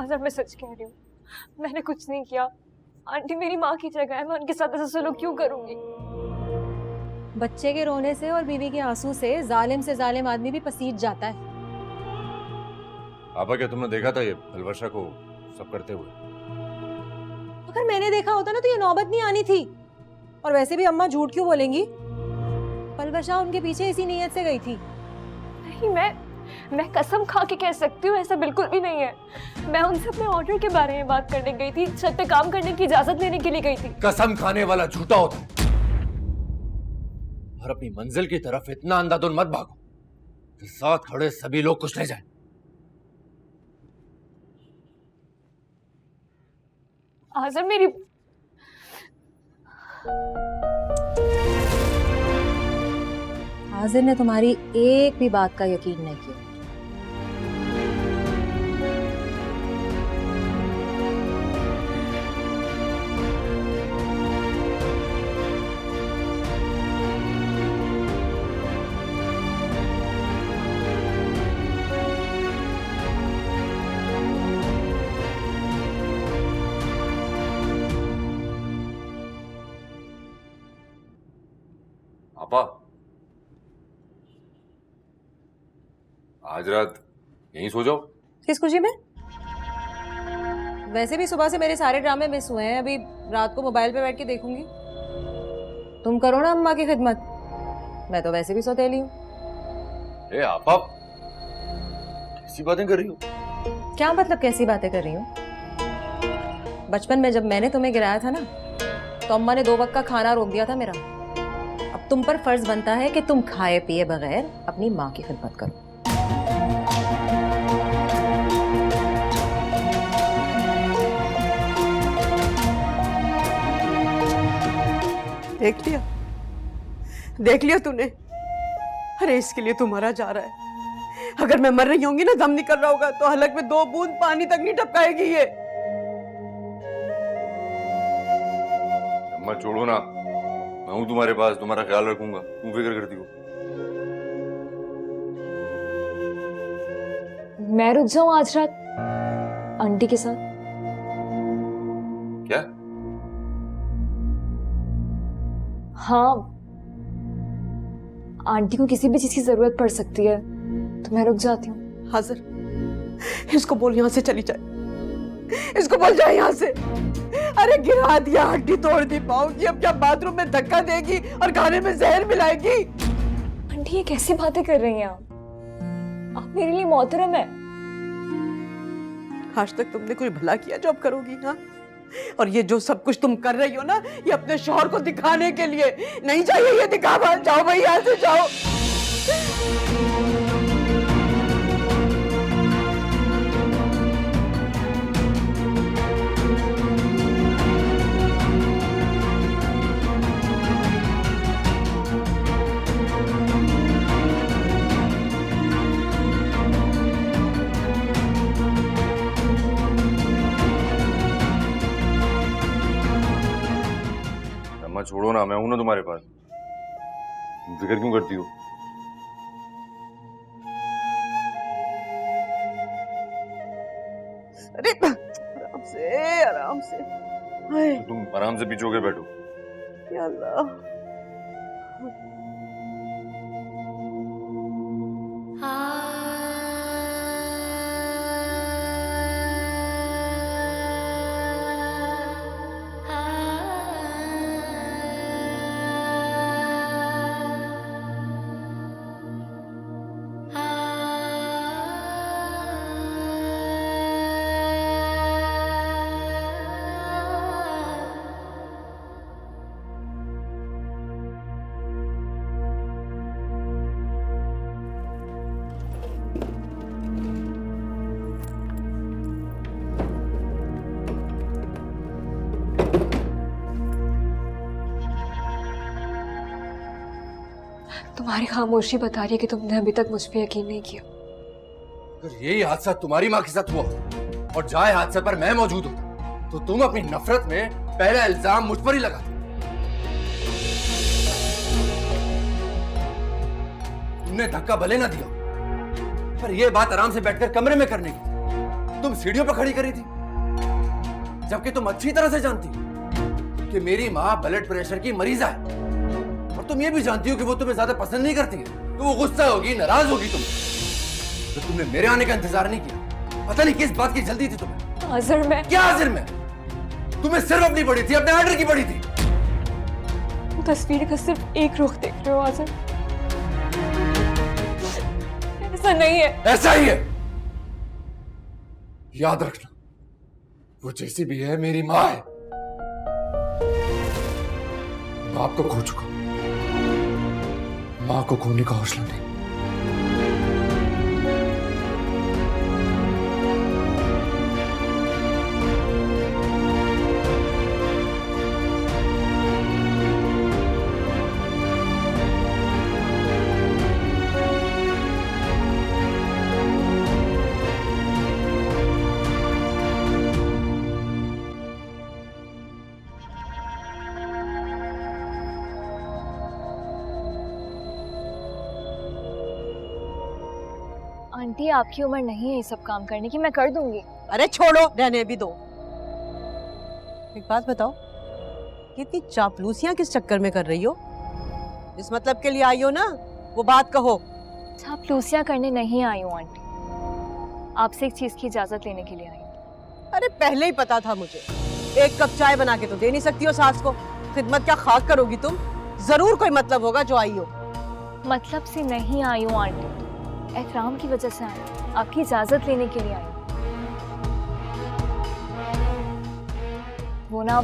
आज़र मैं सच कह रही हूँ, मैंने कुछ नहीं किया। आंटी मेरी माँ की जगह है, मैं उनके साथ ऐसा सलूक क्यों करूंगी? बच्चे के रोने से और बीवी के आंसू से जालिम आदमी भी पसीज जाता है। आपा क्या तुमने देखा था ये अलवर्षा को सब करते हुए? अगर मैंने देखा होता ना तो ये नौबत नहीं आनी थी। और वैसे भी अम्मा झूठ क्यों बोलेंगी? पलवशा उनके पीछे इसी नीयत से गई थी। नहीं, मैं कसम खा के कह सकती हूँ ऐसा बिल्कुल भी नहीं है। मैं उनसे अपने ऑर्डर के बारे में बात करने गई थी, छत पे काम करने की इजाजत लेने के लिए गई थी। कसम खाने वाला झूठा होता है। और अपनी मंजिल की तरफ इतना अंधाधुन मत भागो कि साथ खड़े सभी लोग कुचले जाएं। आज़र मेरी हाजिर ने तुम्हारी एक भी बात का यकीन नहीं किया। आपा, आज रात यहीं सो जाओ। किस खुशी में? वैसे भी सुबह से मेरे सारे ड्रामे मिस हुए हैं। अभी रात को मोबाइल पे बैठ के देखूंगी। तुम करो ना अम्मा की खिदमत, मैं तो वैसे भी सौतेली हूँ। ए आपा, कैसी बातें कर रही हो? क्या मतलब कैसी बातें कर रही हूँ? बचपन में जब मैंने तुम्हें गिराया था ना, तो अम्मा ने 2 वक्त का खाना रोक दिया था मेरा। अब तुम पर फर्ज बनता है कि तुम खाए पिए बगैर अपनी माँ की खिदमत करो। देख लिया तूने? अरे इसके लिए तू मरा जा रहा है। अगर मैं मर रही होंगी ना, दम निकल रहा होगा, तो हलक में 2 बूंद पानी तक नहीं टपकाएगी ये। अम्मा छोड़ो ना, मैं हूं तुम्हारे पास, तुम्हारा ख्याल रखूंगा। क्यों फिक्र करती हो? मैं रुक जाऊं आज रात आंटी के साथ? क्या? हाँ, आंटी को किसी भी चीज की जरूरत पड़ सकती है तो मैं रुक जाती हूँ। हाजिर, इसको बोल यहाँ से चली जाए। इसको बोल जाए यहाँ से। अरे गिरा दिया, हड्डी तोड़ दी पाँव की, अब क्या बाथरूम में धक्का देगी और खाने में जहर मिलाएगी? आंटी ये कैसी बातें कर रही हैं आप मेरे लिए मोहतरम है। आज तक तुमने कोई भला किया जो अब करोगी? हाँ, और ये जो सब कुछ तुम कर रही हो ना, ये अपने शौहर को दिखाने के लिए। नहीं चाहिए ये दिखावा। जाओ भाई, यहाँ से जाओ। अम्मा छोड़ो ना, मैं हूं ना तुम्हारे पास। तुम फिक्र क्यों करती हो? अरे आराम से, आराम से। हाय, तुम आराम से पीछे बैठो। या अल्लाह। तुम्हारी खामोशी बता रही है कि तुमने अभी तक मुझ पे यकीन नहीं किया। अगर यही हादसा तुम्हारी माँ के साथ हुआ और जाए हादसे पर मैं मौजूद होता, तो तुम अपनी नफरत में पहला इल्जाम मुझ पर ही लगाते। तुमने धक्का भले ना दिया, पर यह बात आराम से बैठकर कमरे में करने की। तुम सीढ़ियों पर खड़ी करी थी, जबकि तुम अच्छी तरह से जानती हो कि मेरी माँ ब्लड प्रेशर की मरीजा है, और तुम ये भी जानती हो कि वो तुम्हें ज्यादा पसंद नहीं करती है, तो वो गुस्सा होगी, नाराज होगी तुम। तो तुमने मेरे आने का इंतजार नहीं किया। पता नहीं किस बात की जल्दी थी तुम्हें। आज़िर मैं क्या आज़िर में? तुम्हें सिर्फ अपनी पड़ी थी, अपने ऑर्डर की पड़ी थी। तस्वीर का सिर्फ एक रुख देख रहे हो आज़िर, ऐसा नहीं है। ऐसा ही है। याद रखना, वो जैसी भी है मेरी माँ है। बाप को खो चुका, माँ को खोने का हौसला नहीं। आंटी आपकी उम्र नहीं है ये सब काम करने की, मैं कर दूंगी। अरे छोड़ो, रहने भी दो। एक बात बताओ, कितनी चापलूसियां किस चक्कर में कर रही हो? इस मतलब के लिए आई हो ना, वो बात कहो। चापलूसियां करने नहीं आई हूँ आंटी, आपसे एक चीज की इजाजत लेने के लिए आई हूँ। अरे पहले ही पता था मुझे। एक कप चाय बना के तो दे नहीं सकती हो सास को, खिदमत क्या खाक करोगी तुम? जरूर कोई मतलब होगा जो आई हो। मतलब से नहीं आई हूँ आंटी, एहतराम की वजह से आई हूँ, आपकी इजाजत लेने के लिए आई हूँ। वो ना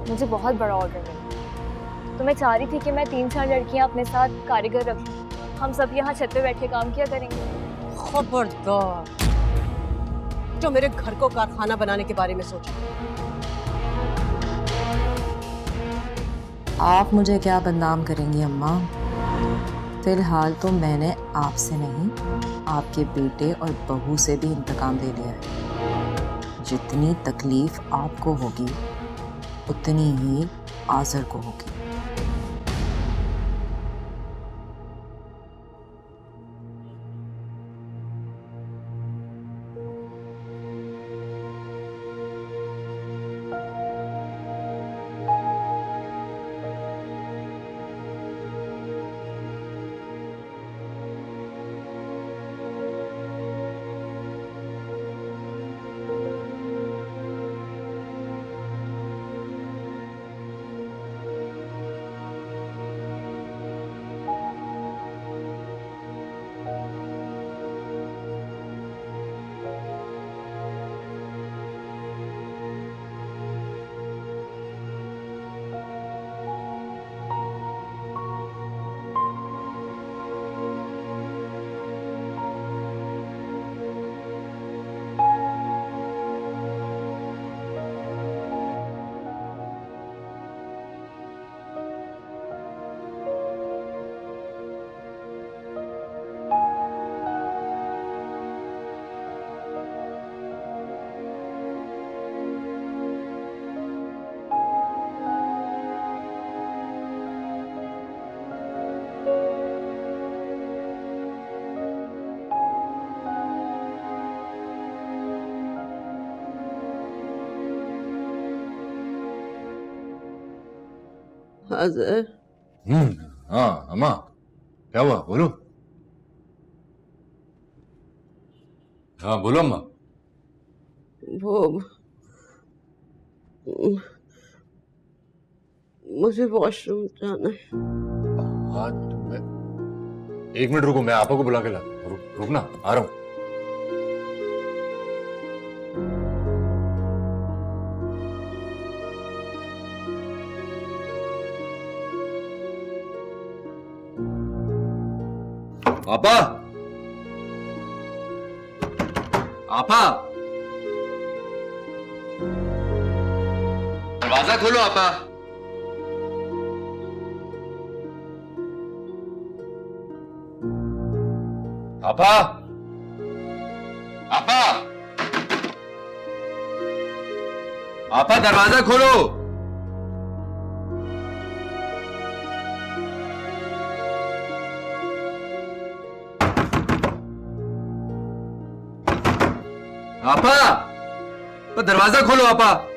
मुझे बहुत बड़ा ऑर्डर मिला, तो मैं चाह रही थी कि मैं 3-4 लड़कियां अपने साथ कारीगर रख लूं, हम सब यहाँ छत पे बैठ के काम किया करेंगे। खबरदार जो मेरे घर को कारखाना बनाने के बारे में सोचो। आप मुझे क्या बदनाम करेंगी अम्मा? फिलहाल तो मैंने आपसे नहीं, आपके बेटे और बहू से भी इंतकाम ले लिया है। जितनी तकलीफ आपको होगी उतनी ही आज़र को होगी। अजहर, हाँ अम्मा, क्या हुआ? बोलो। हाँ बोलो अम्मा। वो मुझे वॉशरूम जाना है। हाँ मैं 1 मिनट रुको, मैं आपा को बुला के ला। रुकना, आ रहा हूँ। आपा, आपा, दरवाजा खोलो आपा। आपा, आपा, आपा दरवाजा खोलो। आपा, तो दरवाजा खोलो आपा।